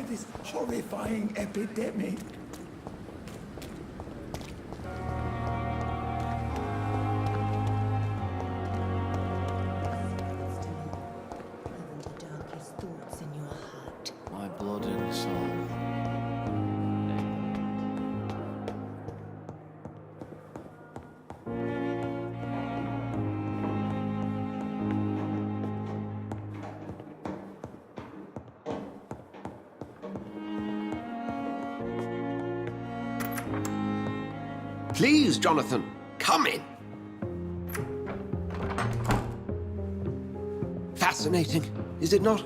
of this horrifying epidemic. Even the darkest thoughts in your heart. My blood and soul. Please, Jonathan, come in. Fascinating, is it not?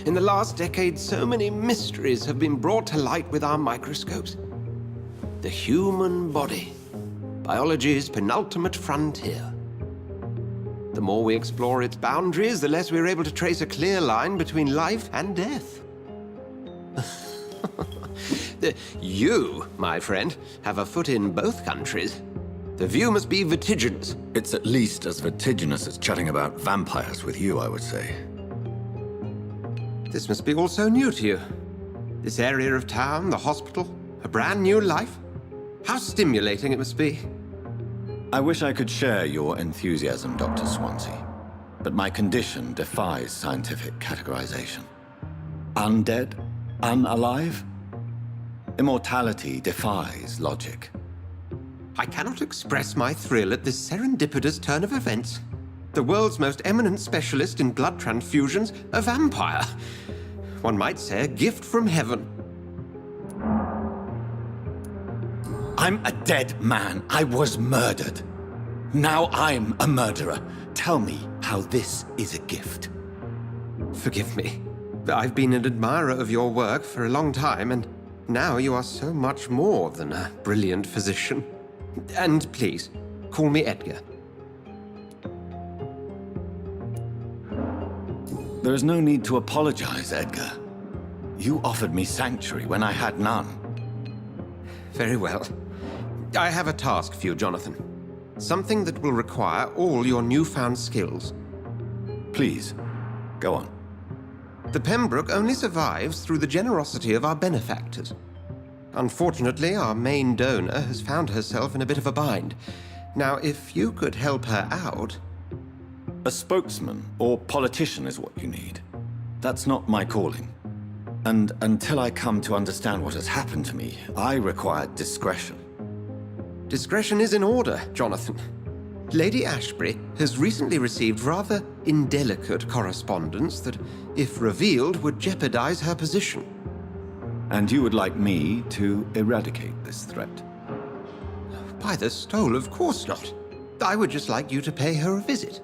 In the last decade, so many mysteries have been brought to light with our microscopes. The human body, biology's penultimate frontier. The more we explore its boundaries, the less we're able to trace a clear line between life and death. You, my friend, have a foot in both countries. The view must be vertiginous. It's at least as vertiginous as chatting about vampires with you, I would say. This must be all so new to you. This area of town, the hospital, a brand new life. How stimulating it must be. I wish I could share your enthusiasm, Dr. Swansea, but my condition defies scientific categorization. Undead? Unalive? Immortality defies logic. I cannot express my thrill at this serendipitous turn of events. The world's most eminent specialist in blood transfusions, a vampire. One might say a gift from heaven. I'm a dead man. I was murdered. Now I'm a murderer. Tell me how this is a gift. Forgive me. I've been an admirer of your work for a long time, and now you are so much more than a brilliant physician. And please, call me Edgar. There is no need to apologize, Edgar. You offered me sanctuary when I had none. Very well. I have a task for you, Jonathan. Something that will require all your newfound skills. Please, go on. The Pembroke only survives through the generosity of our benefactors. Unfortunately, our main donor has found herself in a bit of a bind. Now, if you could help her out... A spokesman or politician is what you need. That's not my calling. And until I come to understand what has happened to me, I require discretion. Discretion is in order, Jonathan. Lady Ashbury has recently received rather indelicate correspondence that, if revealed, would jeopardize her position. And you would like me to eradicate this threat? By the stole, of course not. I would just like you to pay her a visit.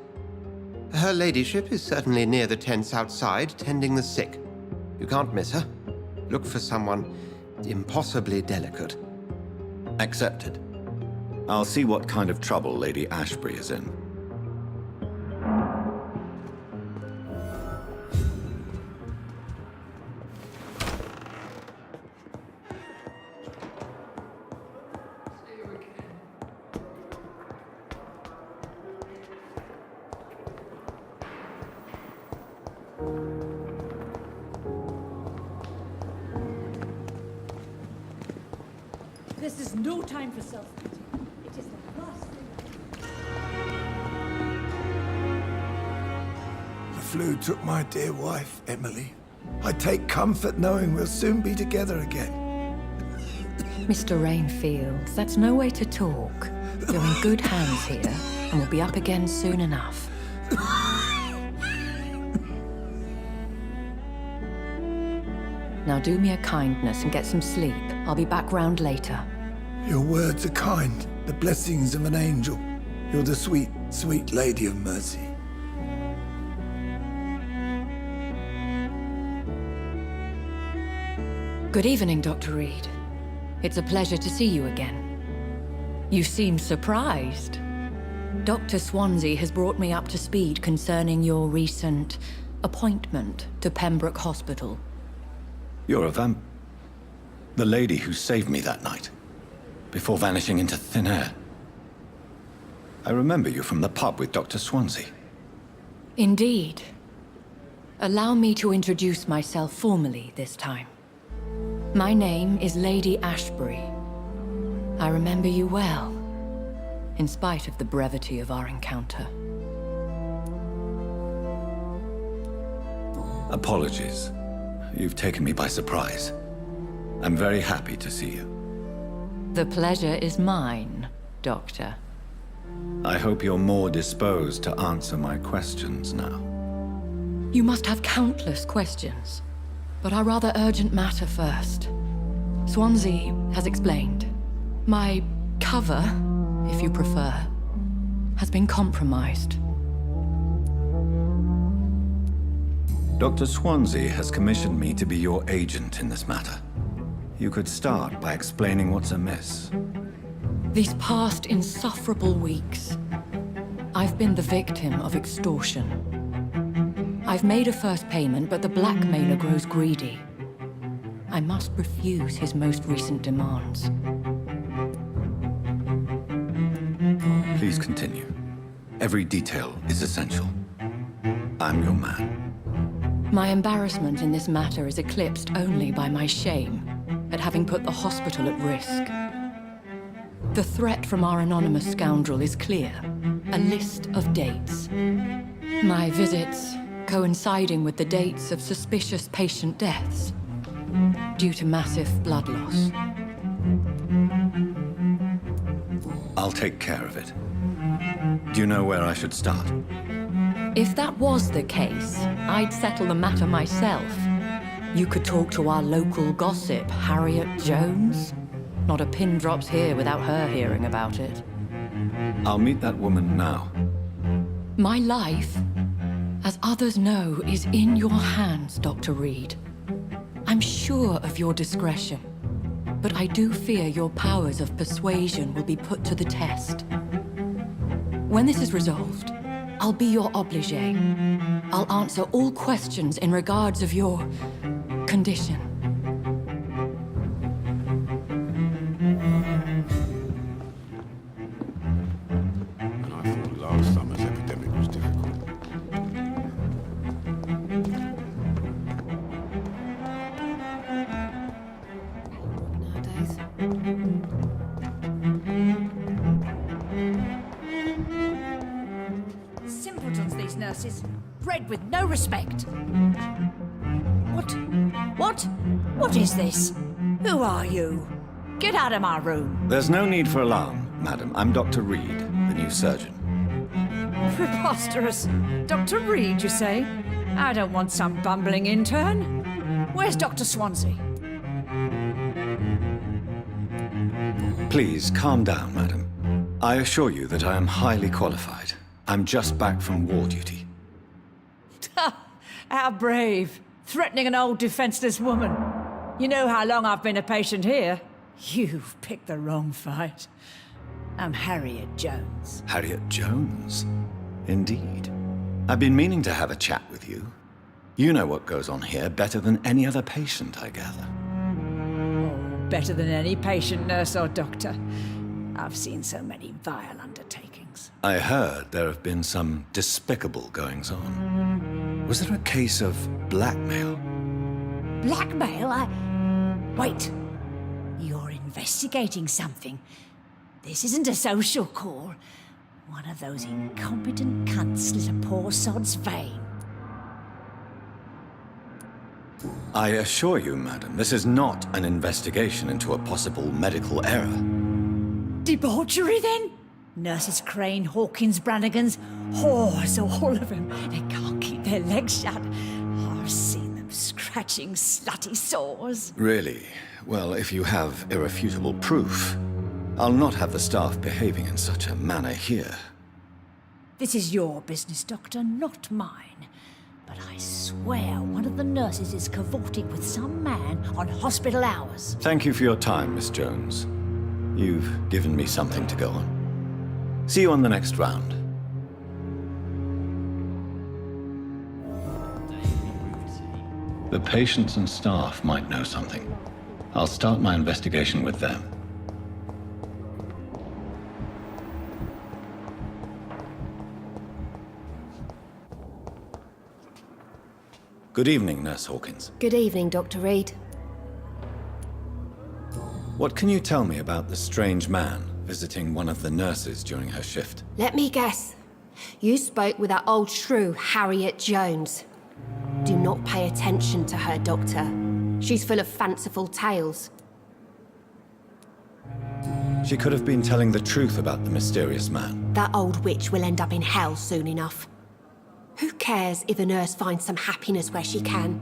Her ladyship is certainly near the tents outside, tending the sick. You can't miss her. Look for someone impossibly delicate. Accepted. I'll see what kind of trouble Lady Ashbury is in. This is no time for self-pity. It is the last thing. The flu took my dear wife, Emily. I take comfort knowing we'll soon be together again. Mr. Rainfield, that's no way to talk. You're in good hands here, and we'll be up again soon enough. Now do me a kindness and get some sleep. I'll be back round later. Your words are kind, the blessings of an angel. You're the sweet, sweet Lady of Mercy. Good evening, Dr. Reed. It's a pleasure to see you again. You seem surprised. Dr. Swansea has brought me up to speed concerning your recent appointment to Pembroke Hospital. You're a the lady who saved me that night, before vanishing into thin air. I remember you from the pub with Dr. Swansea. Indeed. Allow me to introduce myself formally this time. My name is Lady Ashbury. I remember you well, in spite of the brevity of our encounter. Apologies. You've taken me by surprise. I'm very happy to see you. The pleasure is mine, Doctor. I hope you're more disposed to answer my questions now. You must have countless questions, but our rather urgent matter first. Swansea has explained. My cover, if you prefer, has been compromised. Dr. Swansea has commissioned me to be your agent in this matter. You could start by explaining what's amiss. These past insufferable weeks, I've been the victim of extortion. I've made a first payment, but the blackmailer grows greedy. I must refuse his most recent demands. Please continue. Every detail is essential. I'm your man. My embarrassment in this matter is eclipsed only by my shame at having put the hospital at risk. The threat from our anonymous scoundrel is clear. A list of dates. My visits coinciding with the dates of suspicious patient deaths due to massive blood loss. I'll take care of it. Do you know where I should start? If that was the case, I'd settle the matter myself. You could talk to our local gossip, Harriet Jones. Not a pin drops here without her hearing about it. I'll meet that woman now. My life, as others know, is in your hands, Dr. Reed. I'm sure of your discretion, but I do fear your powers of persuasion will be put to the test. When this is resolved, I'll be your obligé. I'll answer all questions in regards of your condition. And I thought last summer's epidemic was difficult. Simpletons, these nurses. Bred with no respect. What is this? Who are you? Get out of my room. There's no need for alarm, madam. I'm Dr. Reed, the new surgeon. Preposterous. Dr. Reed, you say? I don't want some bumbling intern. Where's Dr. Swansea? Please, calm down, madam. I assure you that I am highly qualified. I'm just back from war duty. How brave. Threatening an old defenseless woman. You know how long I've been a patient here? You've picked the wrong fight. I'm Harriet Jones. Harriet Jones? Indeed. I've been meaning to have a chat with you. You know what goes on here better than any other patient, I gather. Oh, better than any patient, nurse or doctor. I've seen so many vile undertakings. I heard there have been some despicable goings-on. Was there a case of blackmail? Blackmail? Wait. You're investigating something. This isn't a social call. One of those incompetent cunts slit a poor sod's vein. I assure you, madam, this is not an investigation into a possible medical error. Debauchery, then? Nurses Crane, Hawkins, Brannigans, whores, all of them. They can't keep their legs shut. I've seen them scratching slutty sores. Really? Well, if you have irrefutable proof, I'll not have the staff behaving in such a manner here. This is your business, Doctor, not mine. But I swear one of the nurses is cavorting with some man on hospital hours. Thank you for your time, Miss Jones. You've given me something to go on. See you on the next round. The patients and staff might know something. I'll start my investigation with them. Good evening, Nurse Hawkins. Good evening, Dr. Reed. What can you tell me about the strange man visiting one of the nurses during her shift? Let me guess. You spoke with that old shrew, Harriet Jones. Do not pay attention to her, Doctor. She's full of fanciful tales. She could have been telling the truth about the mysterious man. That old witch will end up in hell soon enough. Who cares if a nurse finds some happiness where she can?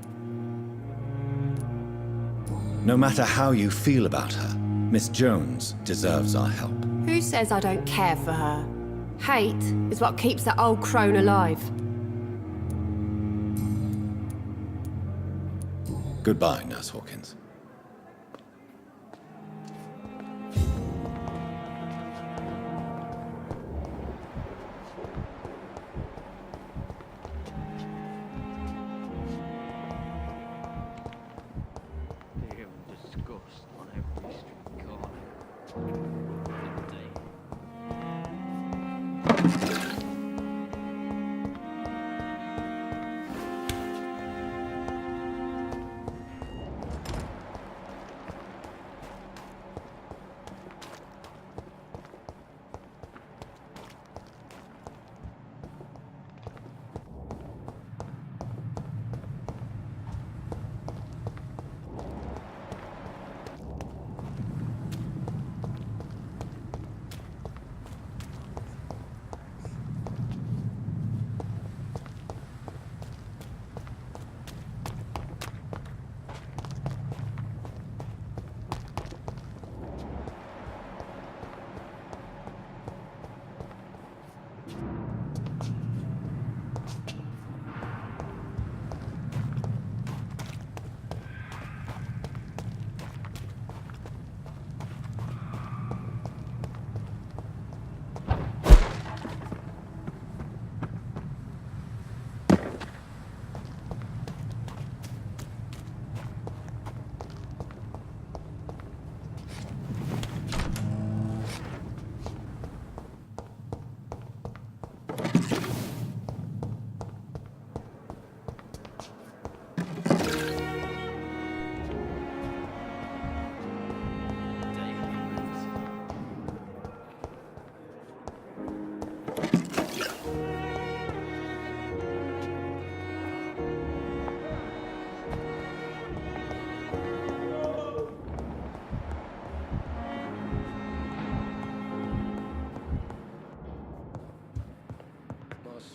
No matter how you feel about her, Miss Jones deserves our help. Who says I don't care for her? Hate is what keeps that old crone alive. Goodbye, Nurse Hawkins. Disgust on every street corner.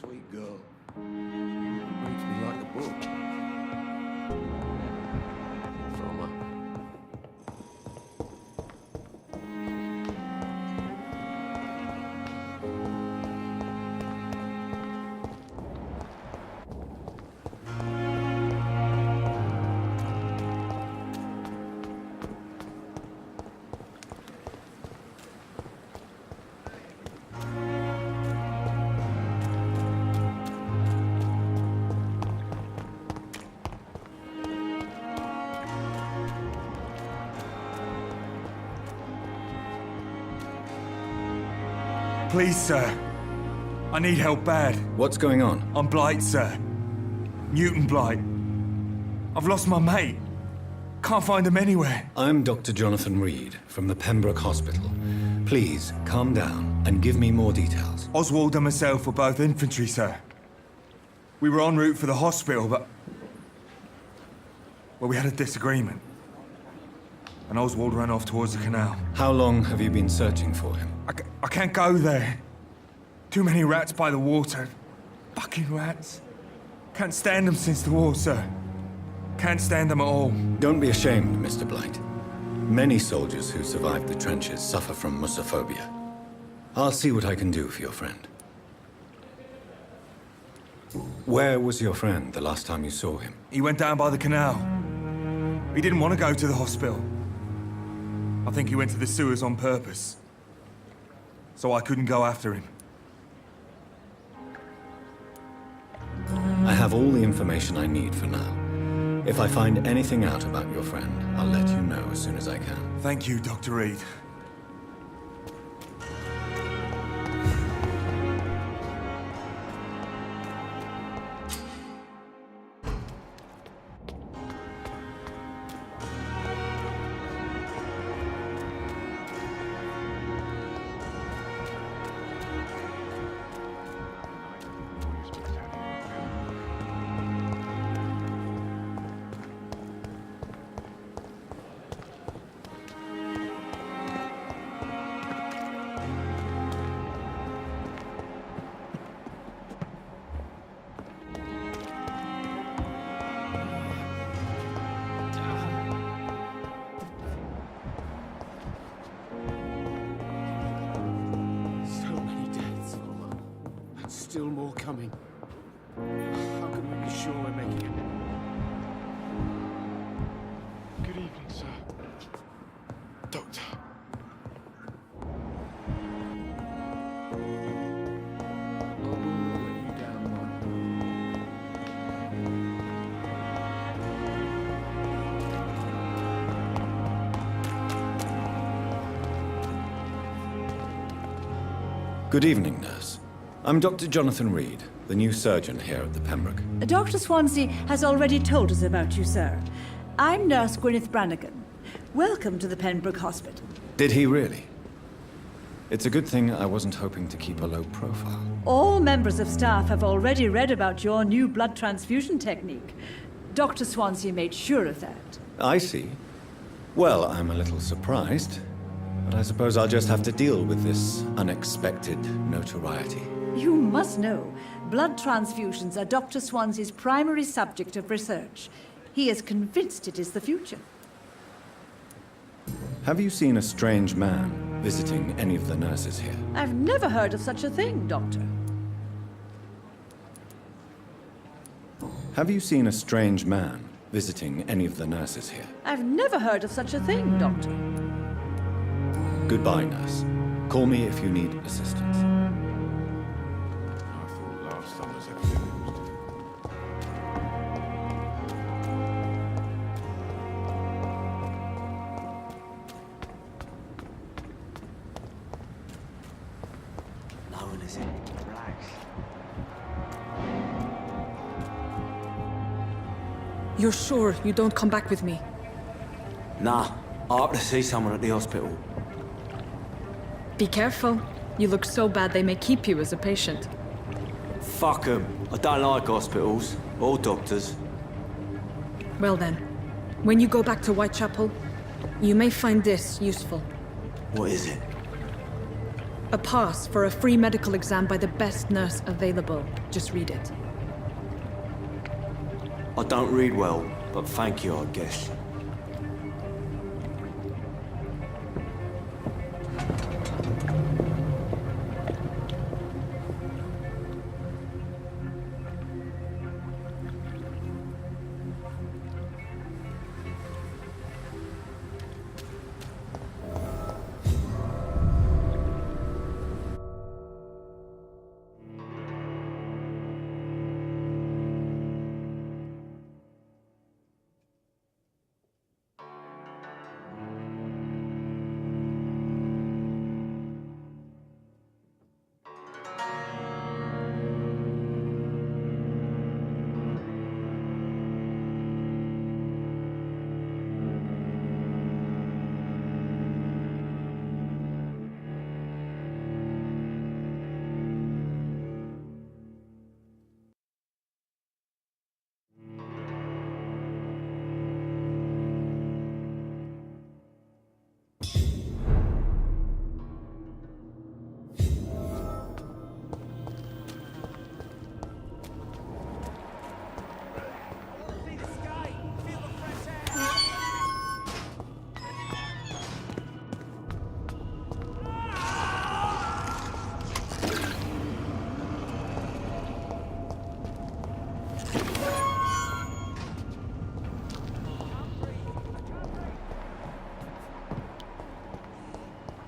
Sweet girl. Reads me like a book. From her. Please, sir. I need help bad. What's going on? I'm Blight, sir. Newton Blight. I've lost my mate. Can't find him anywhere. I'm Dr. Jonathan Reed from the Pembroke Hospital. Please, calm down and give me more details. Oswald and myself were both infantry, sir. We were en route for the hospital, but... well, we had a disagreement. And Oswald ran off towards the canal. How long have you been searching for him? I can't go there. Too many rats by the water. Fucking rats. Can't stand them since the war, sir. Can't stand them at all. Don't be ashamed, Mr. Blight. Many soldiers who survived the trenches suffer from musophobia. I'll see what I can do for your friend. Where was your friend the last time you saw him? He went down by the canal. He didn't want to go to the hospital. I think he went to the sewers on purpose. So I couldn't go after him. I have all the information I need for now. If I find anything out about your friend, I'll let you know as soon as I can. Thank you, Dr. Reed. still more coming. How can we be sure we're making it? Good evening, sir. Doctor. Good evening, nurse. I'm Dr. Jonathan Reed, the new surgeon here at the Pembroke. Dr. Swansea has already told us about you, sir. I'm Nurse Gwyneth Brannigan. Welcome to the Pembroke Hospital. Did he really? It's a good thing I wasn't hoping to keep a low profile. All members of staff have already read about your new blood transfusion technique. Dr. Swansea made sure of that. I see. Well, I'm a little surprised, but I suppose I'll just have to deal with this unexpected notoriety. You must know, blood transfusions are Dr. Swansea's primary subject of research. He is convinced it is the future. Have you seen a strange man visiting any of the nurses here? I've never heard of such a thing, Doctor. Have you seen a strange man visiting any of the nurses here? I've never heard of such a thing, Doctor. Goodbye, nurse. Call me if you need assistance. I thought last summer's epidemic was No one is in. Relax. You're sure you don't come back with me? Nah, I have to see someone at the hospital. Be careful. You look so bad they may keep you as a patient. Fuck 'em. I don't like hospitals or doctors. Well then, when you go back to Whitechapel, you may find this useful. What is it? A pass for a free medical exam by the best nurse available. Just read it. I don't read well, but thank you, I guess.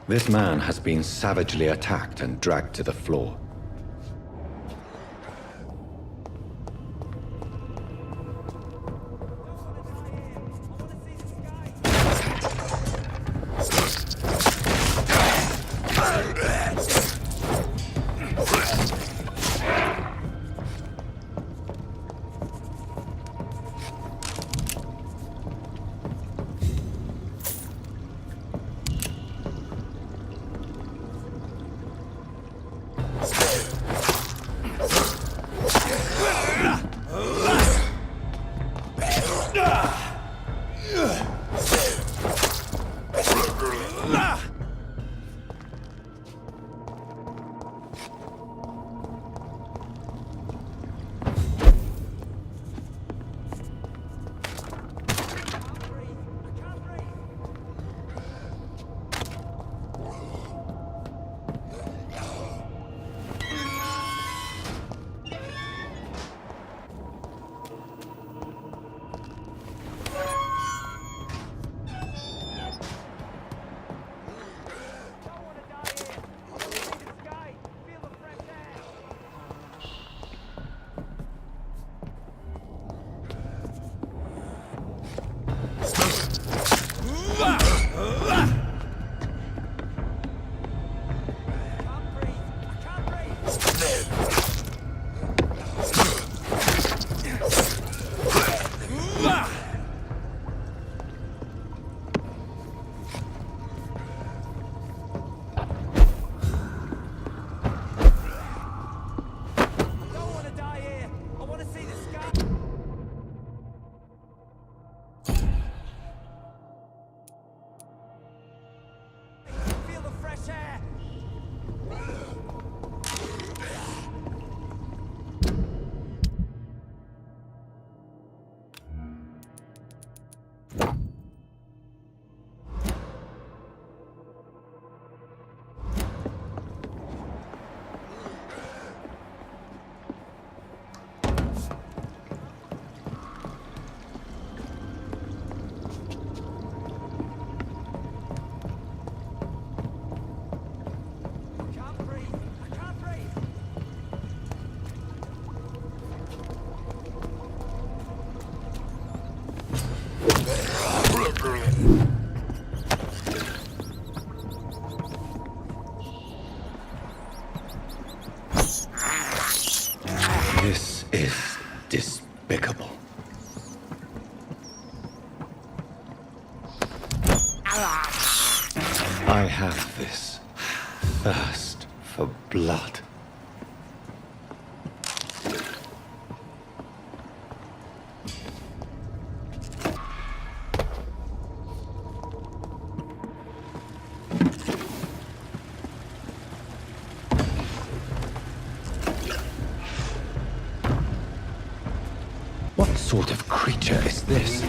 This man has been savagely attacked and dragged to the floor. thirst for blood. What sort of creature is this?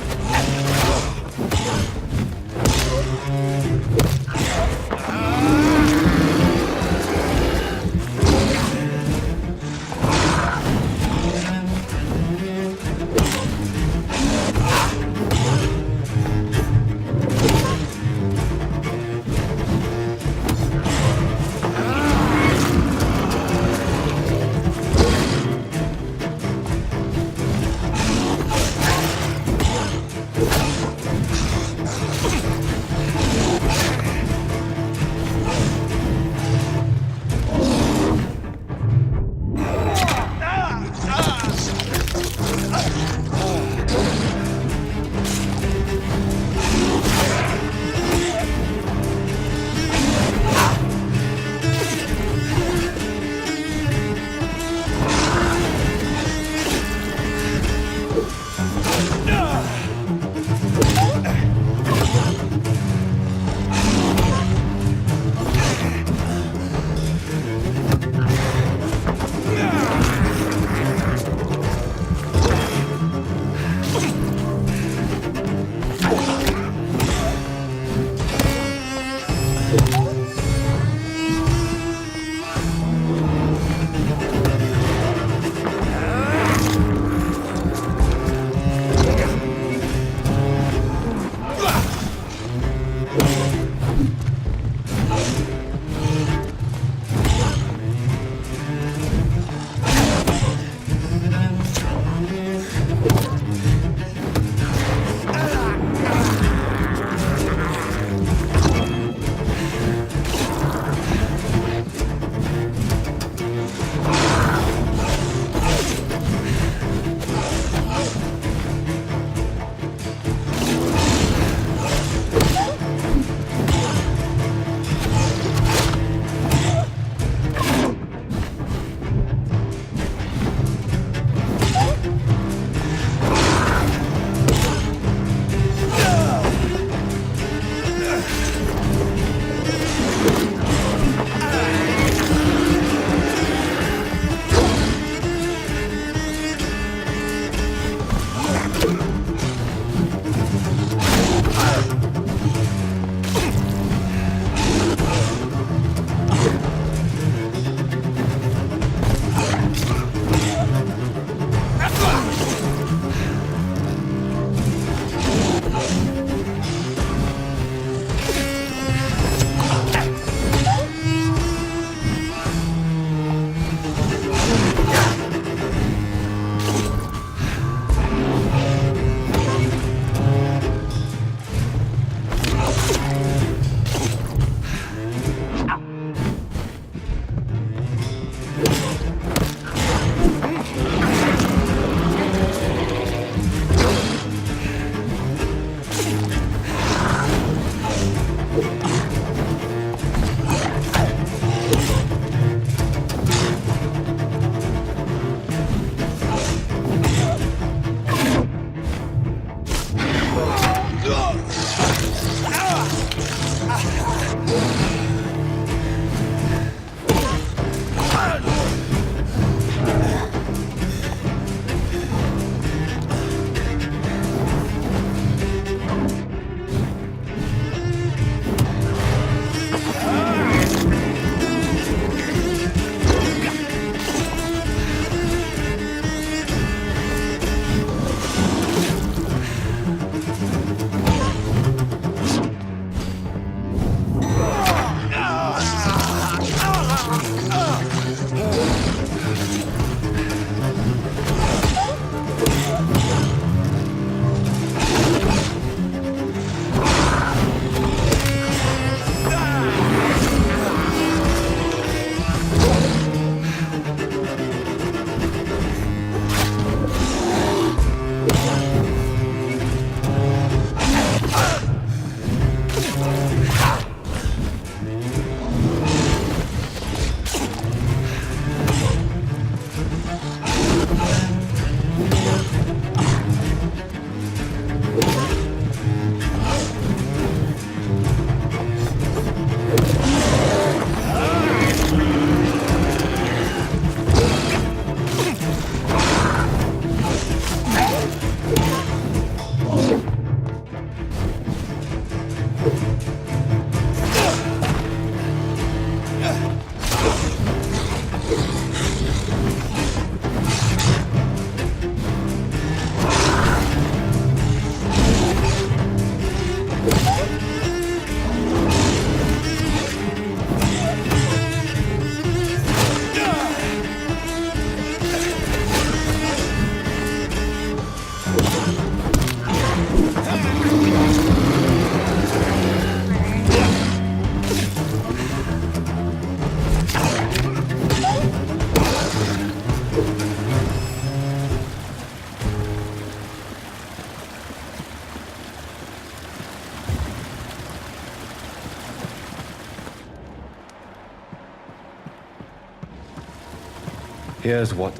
Here's what...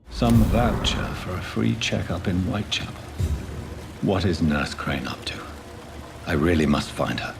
Some voucher for a free checkup in Whitechapel. What is Nurse Crane up to? I really must find her.